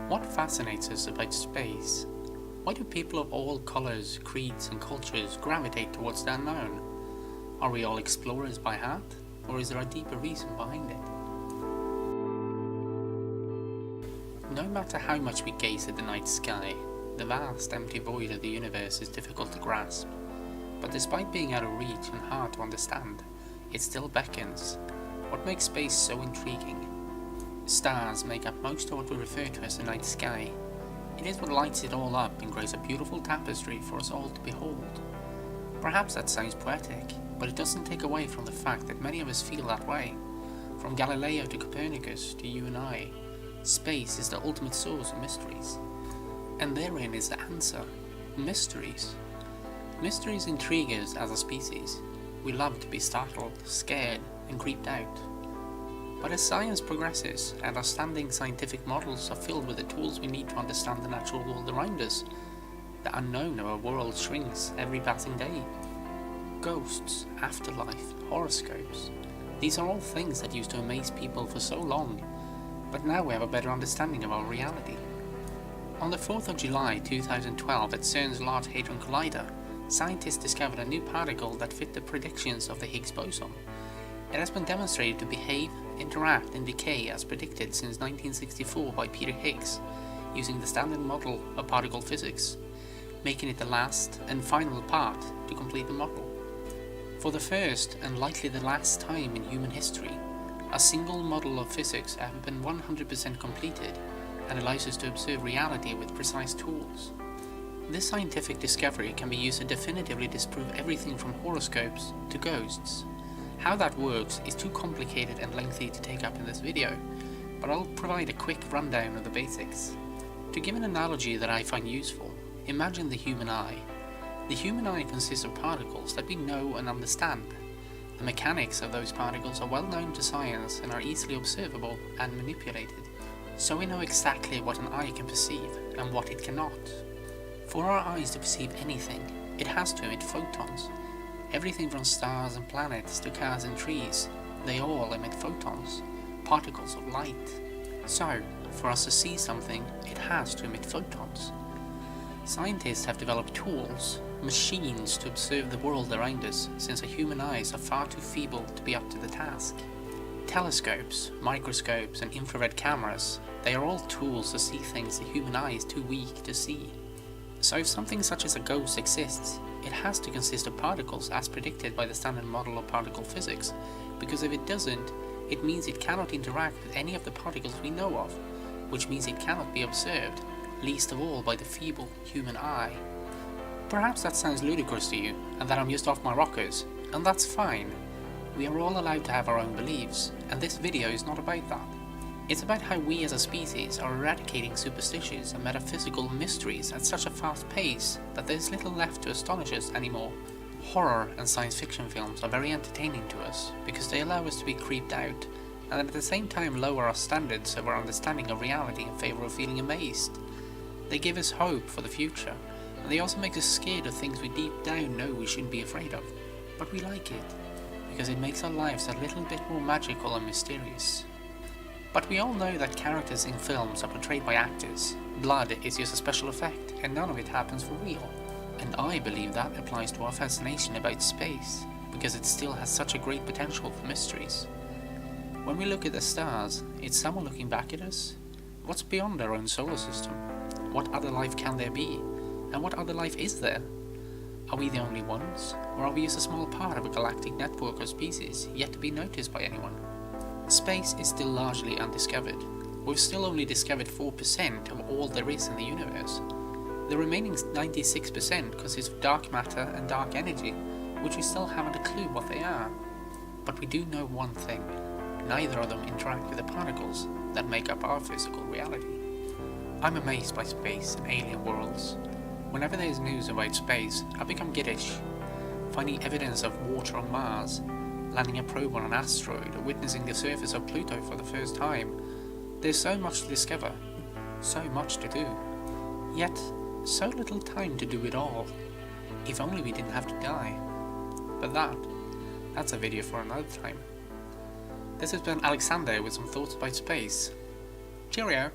What fascinates us about space? Why do people of all colours, creeds and cultures gravitate towards the unknown? Are we all explorers by heart, or is there a deeper reason behind it? No matter how much we gaze at the night sky, the vast empty void of the universe is difficult to grasp. But despite being out of reach and hard to understand, it still beckons. What makes space so intriguing? Stars make up most of what we refer to as the night sky. It is what lights it all up and creates a beautiful tapestry for us all to behold. Perhaps that sounds poetic, but it doesn't take away from the fact that many of us feel that way. From Galileo to Copernicus to you and I, space is the ultimate source of mysteries. And therein is the answer: mysteries. Mysteries intrigue us as a species. We love to be startled, scared, and creeped out. But as science progresses and our standing scientific models are filled with the tools we need to understand the natural world around us, the unknown of our world shrinks every passing day. Ghosts, afterlife, horoscopes, these are all things that used to amaze people for so long, but now we have a better understanding of our reality. On the 4th of July 2012 at CERN's Large Hadron Collider, scientists discovered a new particle that fit the predictions of the Higgs boson. It has been demonstrated to behave, interact and decay as predicted since 1964 by Peter Higgs, using the standard model of particle physics, making it the last and final part to complete the model. For the first and likely the last time in human history, a single model of physics has been 100% completed and allows us to observe reality with precise tools. This scientific discovery can be used to definitively disprove everything from horoscopes to ghosts. How that works is too complicated and lengthy to take up in this video, but I'll provide a quick rundown of the basics. To give an analogy that I find useful, imagine the human eye. The human eye consists of particles that we know and understand. The mechanics of those particles are well known to science and are easily observable and manipulated, so we know exactly what an eye can perceive and what it cannot. For our eyes to perceive anything, it has to emit photons. Everything from stars and planets to cars and trees, they all emit photons, particles of light. So, for us to see something, it has to emit photons. Scientists have developed tools, machines to observe the world around us, since our human eyes are far too feeble to be up to the task. Telescopes, microscopes and infrared cameras, they are all tools to see things the human eye is too weak to see. So if something such as a ghost exists, it has to consist of particles as predicted by the standard model of particle physics, because if it doesn't, it means it cannot interact with any of the particles we know of, which means it cannot be observed, least of all by the feeble human eye. Perhaps that sounds ludicrous to you, and that I'm just off my rockers, and that's fine. We are all allowed to have our own beliefs, and this video is not about that. It's about how we as a species are eradicating superstitious and metaphysical mysteries at such a fast pace that there's little left to astonish us anymore. Horror and science fiction films are very entertaining to us because they allow us to be creeped out and at the same time lower our standards of our understanding of reality in favour of feeling amazed. They give us hope for the future, and they also make us scared of things we deep down know we shouldn't be afraid of. But we like it, because it makes our lives a little bit more magical and mysterious. But we all know that characters in films are portrayed by actors. Blood is just a special effect, and none of it happens for real. And I believe that applies to our fascination about space, because it still has such a great potential for mysteries. When we look at the stars, it's someone looking back at us. What's beyond our own solar system? What other life can there be? And what other life is there? Are we the only ones, or are we just a small part of a galactic network of species yet to be noticed by anyone? Space is still largely undiscovered. We've still only discovered 4% of all there is in the universe. The remaining 96% consists of dark matter and dark energy, which we still haven't a clue what they are. But we do know one thing: neither of them interact with the particles that make up our physical reality. I'm amazed by space and alien worlds. Whenever there's news about space, I become giddish. Finding evidence of water on Mars, landing a probe on an asteroid, or witnessing the surface of Pluto for the first time. There's so much to discover, so much to do, yet so little time to do it all. If only we didn't have to die. But that's a video for another time. This has been Alexander with some thoughts about space. Cheerio!